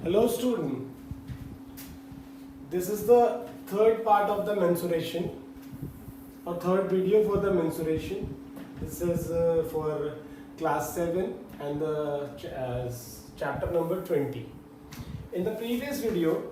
Hello student, this is the third part of the mensuration or third video for the mensuration. This is for class 7 and the chapter number 20. In the previous video,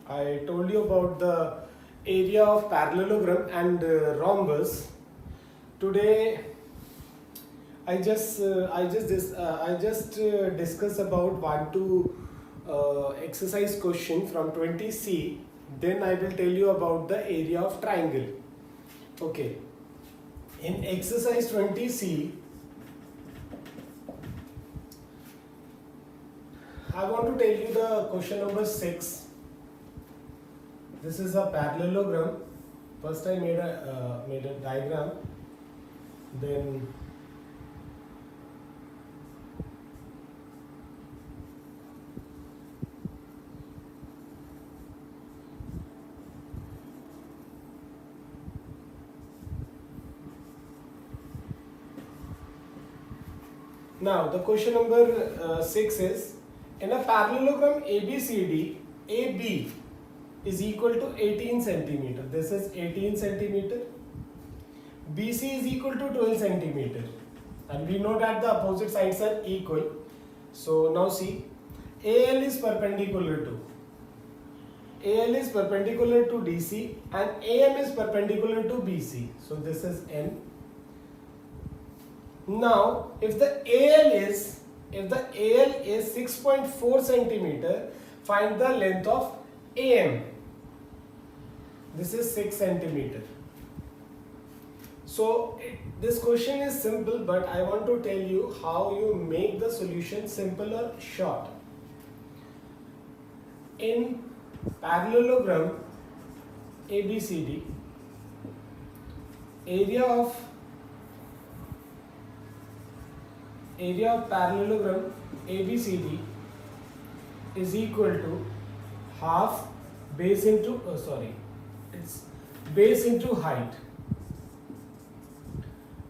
I told you about the area of parallelogram and rhombus. Today, I just discuss about one to exercise question from 20C. Then I will tell you about the area of triangle. Okay. In exercise 20C, I want to tell you the question number 6. This is a parallelogram. First I made a diagram. Then now the question number 6 is, in a parallelogram ABCD, AB is equal to 18 centimeter. This is 18 centimeter. BC is equal to 12 centimeter. And we know that the opposite sides are equal. So now see, AL is perpendicular to DC and AM is perpendicular to BC. So this is N. Now, if the AL is 6.4 centimeter, find the length of AM. This is 6 centimeter. So this question is simple, but I want to tell you how you make the solution simple or short. In parallelogram ABCD, area of parallelogram ABCD is equal to half base into it's base into height,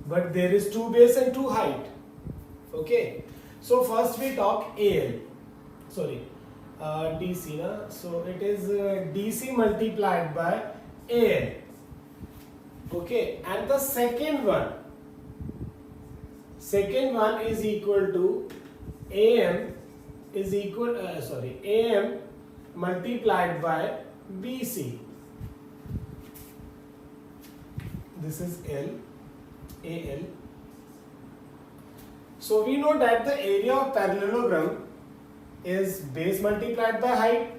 but there is 2 base and 2 height. Okay, so first we talk DC na? So it is DC multiplied by AL. Okay, and the second one is equal to AM multiplied by BC. This is AL. So we know that the area of parallelogram is base multiplied by height.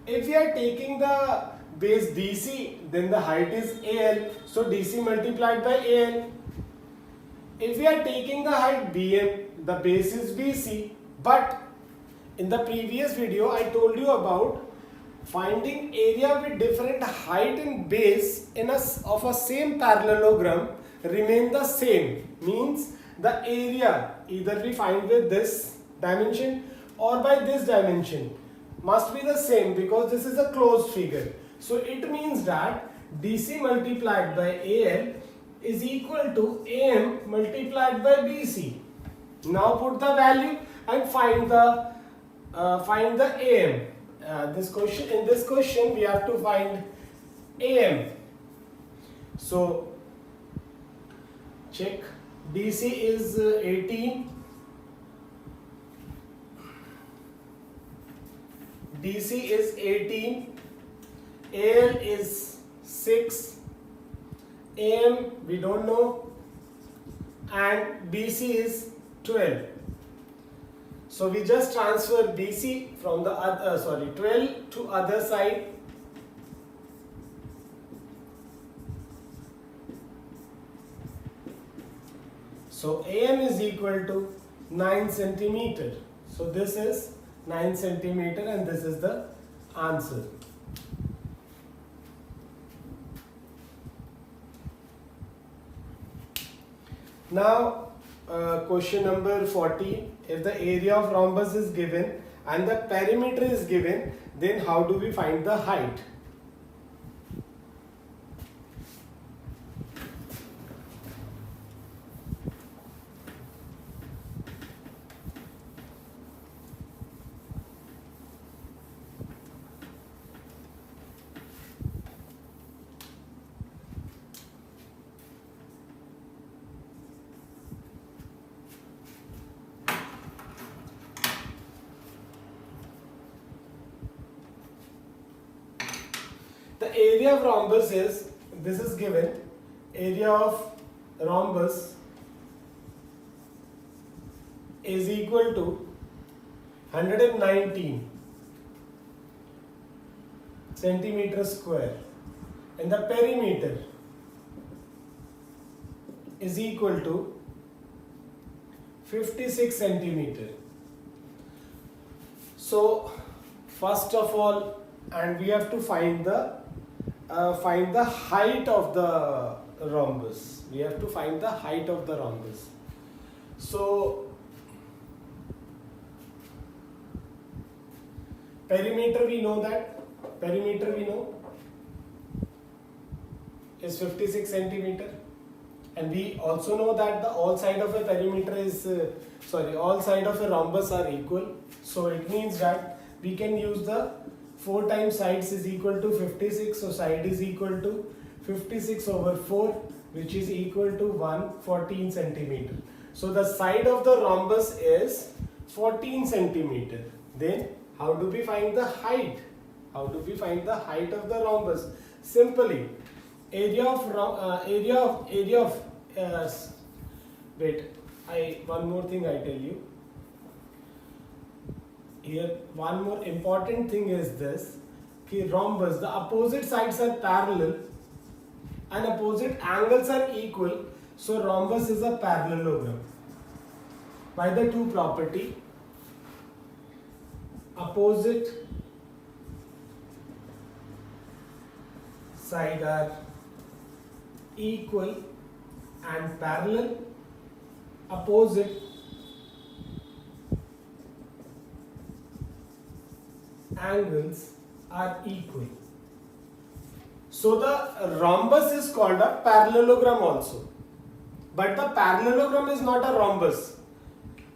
If we are taking the base DC, then the height is AL. So DC multiplied by AL. If we are taking the height BM, the base is BC. But in the previous video, I told you about finding area with different height and base of a same parallelogram remain the same. Means the area either we find with this dimension or by this dimension must be the same, because this is a closed figure. So it means that DC multiplied by AL is equal to AM multiplied by BC. Now put the value and find the AM. In this question we have to find AM. So check, DC is 18, AL is 6, AM we don't know, and BC is 12. So we just transfer BC from the 12 to other side. So AM is equal to 9 centimeter. So this is 9 centimeter and this is the answer. Now question number 40. If the area of rhombus is given and the perimeter is given, then how do we find the height? area of rhombus is, this is given, area of rhombus is equal to 119 centimeter square, and the perimeter is equal to 56 centimeter. So first of all, and we have to find the height of the rhombus. We have to find the height of the rhombus. So perimeter, we know is 56 centimeter, and we also know that the all side of a perimeter is all side of a rhombus are equal. So it means that we can use the 4 times sides is equal to 56. So side is equal to 56 over 4, which is equal to 114 centimeter. So the side of the rhombus is 14 centimeter. Then how do we find the height? How do we find the height of the rhombus? Simply, one more thing I tell you. Here, one more important thing is this: कि rhombus, the opposite sides are parallel and opposite angles are equal. So rhombus is a parallelogram by the two property: opposite side are equal and parallel. Opposite angles are equal. So the rhombus is called a parallelogram also, but the parallelogram is not a rhombus,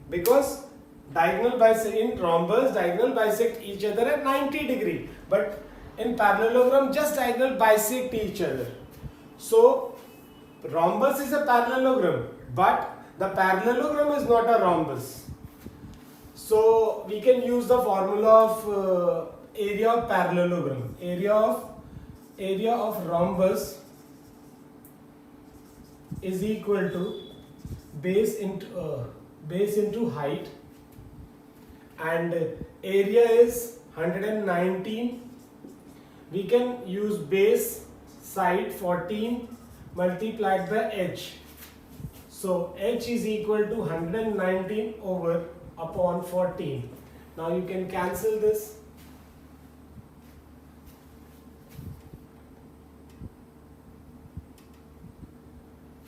because in rhombus diagonal bisect each other at 90 degree, but in parallelogram just diagonal bisect each other. So rhombus is a parallelogram, but the parallelogram is not a rhombus. So we can use the formula of area of parallelogram. Area of rhombus is equal to base into height, and area is 119. We can use base, side 14 multiplied by h. So h is equal to 119 over upon 14. Now you can cancel this.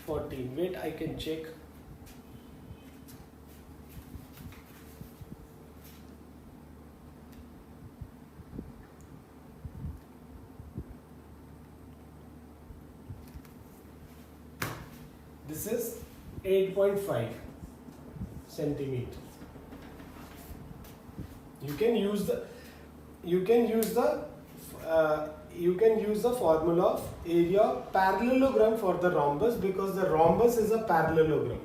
Wait, I can check. This is 8.5 centimeter. You can use the formula of area parallelogram for the rhombus, because the rhombus is a parallelogram.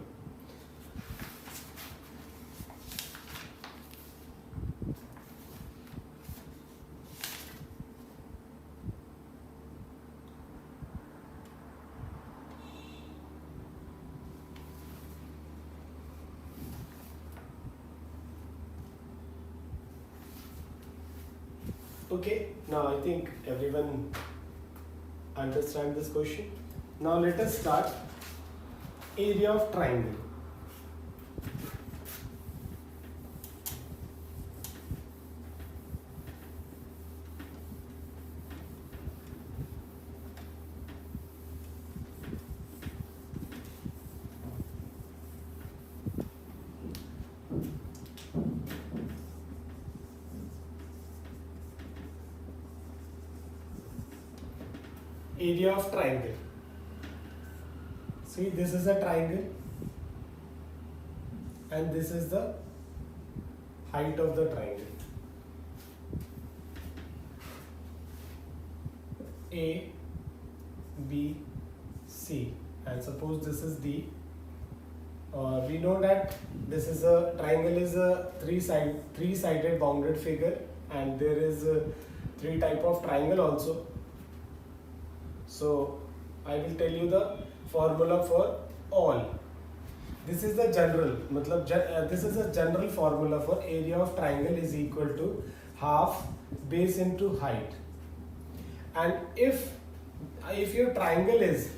Okay, now I think everyone understand this question. Now let us start area of triangle. Area of triangle. See, this is a triangle and this is the height of the triangle. A, B, C, and suppose this is D. We know that this is a triangle is a three-sided bounded figure, and there is three type of triangle also. So I will tell you the formula for all. This is the general, this is a general formula for area of triangle is equal to half base into height. And if your triangle is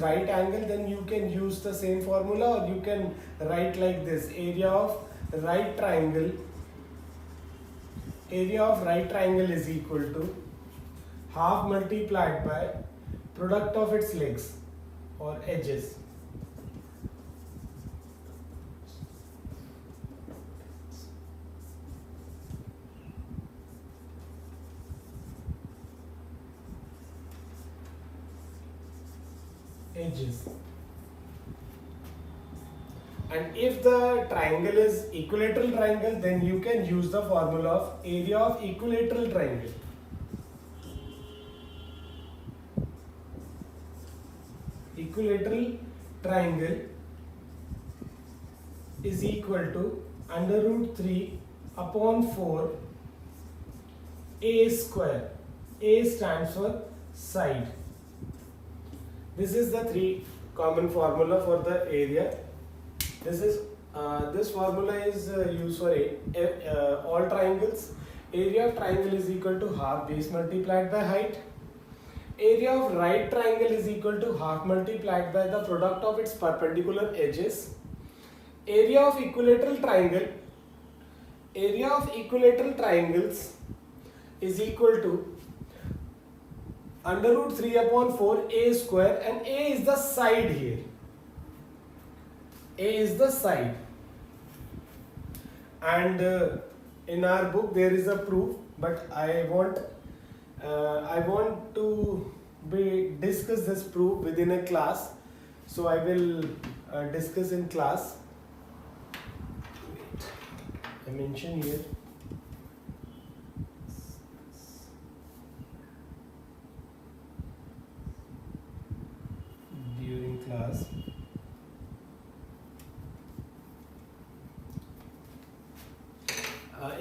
right angle, then you can use the same formula, or you can write like this: area of right triangle is equal to half multiplied by product of its legs or edges. And if the triangle is equilateral triangle, then you can use the formula of area of equilateral triangle. Equilateral triangle is equal to under root 3 upon 4 a square. A stands for side. This is the three common formula for the area. This formula is used for all triangles. Area of triangle is equal to half base multiplied by height. Area of right triangle is equal to half multiplied by the product of its perpendicular edges. Area of equilateral triangles is equal to under root 3 upon 4 a square, and a is the side here. A is the side. And in our book there is a proof, but I want to discuss this proof within a class, so I will discuss in class. Wait, I mention here. During class.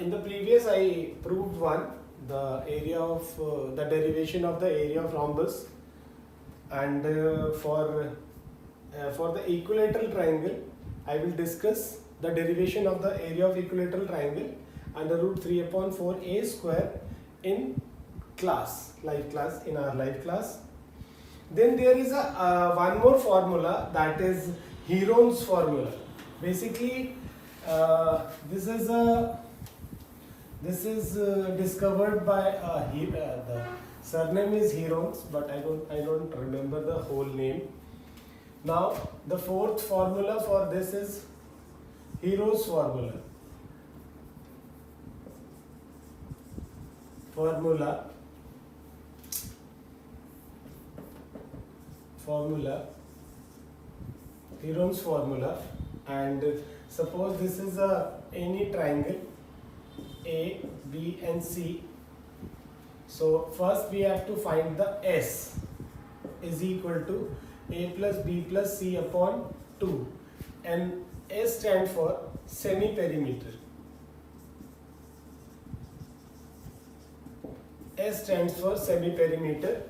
In the previous I proved the area of the derivation of the area of rhombus, and for the equilateral triangle I will discuss the derivation of the area of equilateral triangle under root 3 upon 4 a square in our live class. Then there is a one more formula, that is Heron's formula. Basically this is discovered by the surname is Heron's, but I don't remember the whole name. Now the fourth formula for this is Heron's formula. Heron's formula, and suppose this is any triangle A, B and C. So first we have to find the S is equal to A plus B plus C upon 2, and S stands for semi-perimeter. S stands for semi-perimeter.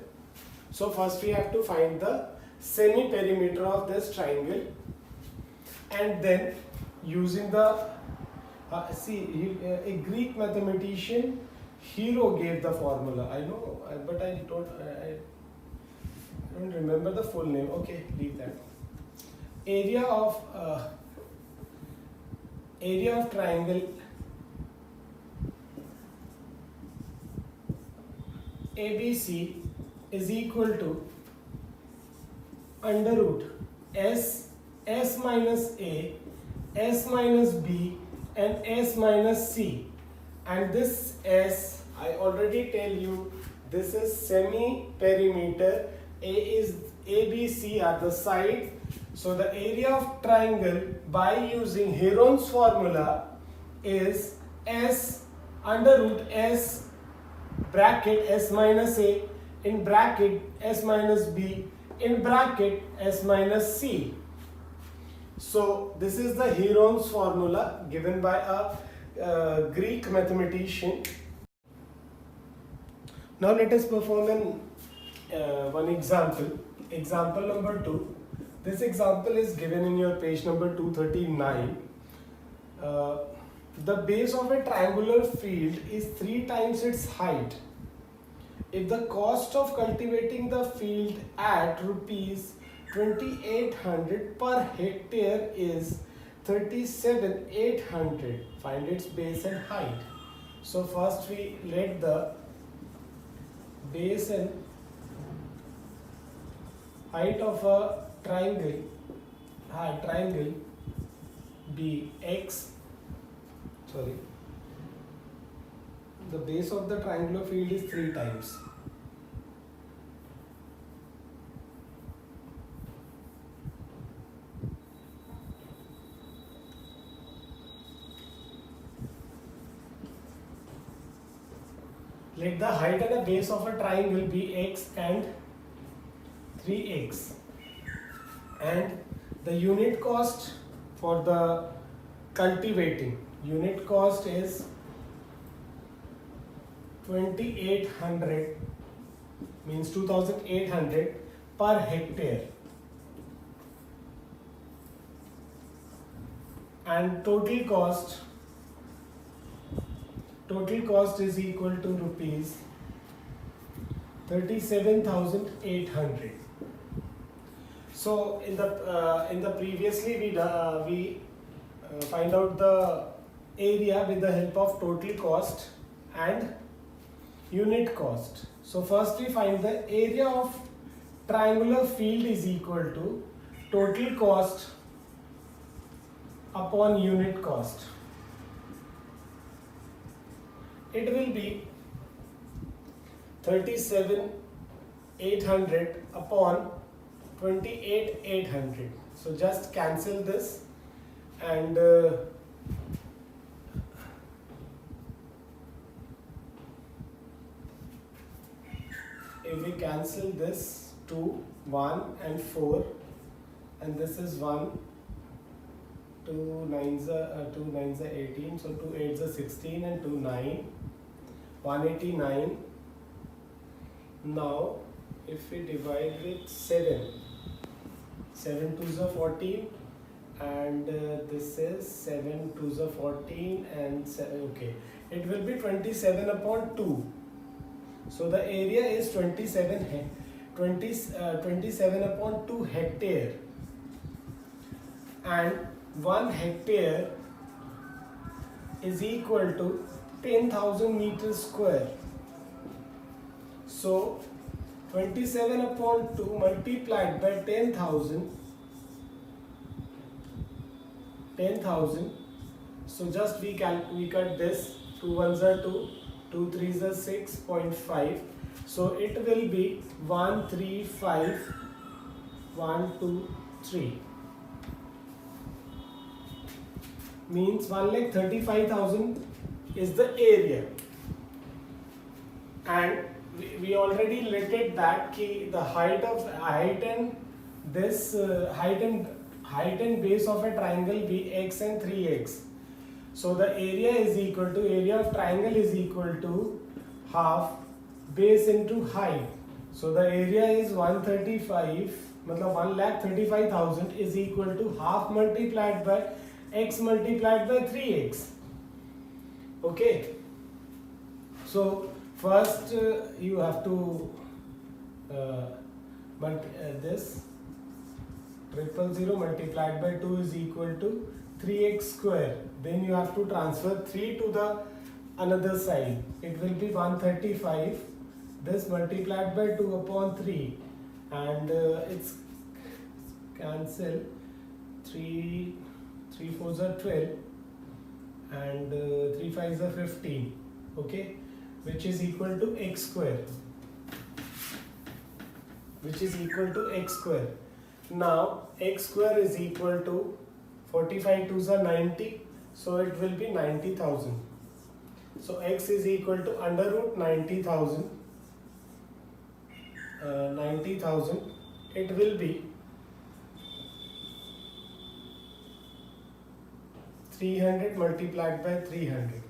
So first we have to find the semi-perimeter of this triangle, and then using the a Greek mathematician Hero gave the formula. I know, but I don't remember the full name. Okay, leave that. Area of triangle ABC is equal to under root S minus A, S minus B and S minus C. And this S, I already tell you, this is semi-perimeter. A, B, C are the side. So the area of triangle by using Heron's formula is S under root S bracket S minus A in bracket S minus B in bracket S minus C. So this is the Heron's formula given by a Greek mathematician. Now let us perform one example. Example number 2. This example is given in your page number 239. The base of a triangular field is 3 times its height. If the cost of cultivating the field at rupees 2800 per hectare is 37,800, find its base and height. So first we let the base and height of a triangle be x. Sorry, the base of the triangular field is 3 times. Let the height and the base of a triangle be x and 3x, and the unit cost for the cultivating unit cost is 2800, means 2800 per hectare, and total cost is equal to rupees 37,800. So in the previously we find out the area with the help of total cost and unit cost. So first we find the area of triangular field is equal to total cost upon unit cost. It will be 37,800 upon 28,800. So just cancel this, and if we cancel this, 2, 1 and 4, and this is 1, 2 9s are 18, so 2 8s are 16 and 2 9, 189. Now if we divide with 7 2s are 14, and this is 7 2s are 14 and 7, okay, it will be 27 upon 2. So the area is 27 upon 2 hectare, and 1 hectare is equal to 10,000 meters square. So 27 upon 2 multiplied by 10,000. So just we cut this. 2 1s are 2, 2 3s are 6.5. So it will be 135,123. Means 1,35,000 is the area, and we already related that the height and base of a triangle be x and 3x. So the area of triangle is equal to half base into height. So the area is 135, matlab 1,35,000 is equal to half multiplied by x multiplied by 3x. Okay, so first you have to this 000 multiplied by 2 is equal to 3x square. Then you have to transfer 3 to the another side. It will be 135. This multiplied by 2 upon 3, and it's cancel. 3 4s are 12, and 3 5s are 15. Okay, which is equal to x square. Now x square is equal to 45 2s are 90, so it will be 90,000. So x is equal to under root 90,000. 90,000. It will be 300 multiplied by 300.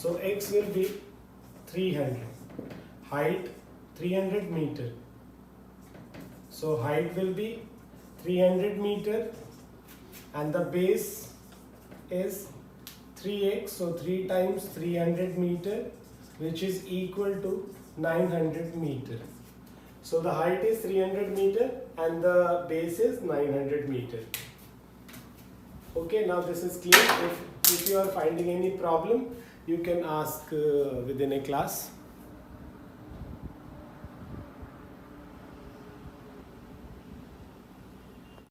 So x will be 300. Height 300 meter. So height will be 300 meter and the base is 3x, so 3 times 300 meter, which is equal to 900 meter. So the height is 300 meter and the base is 900 meter. Okay, now this is clear. If you are finding any problem, you can ask within a class.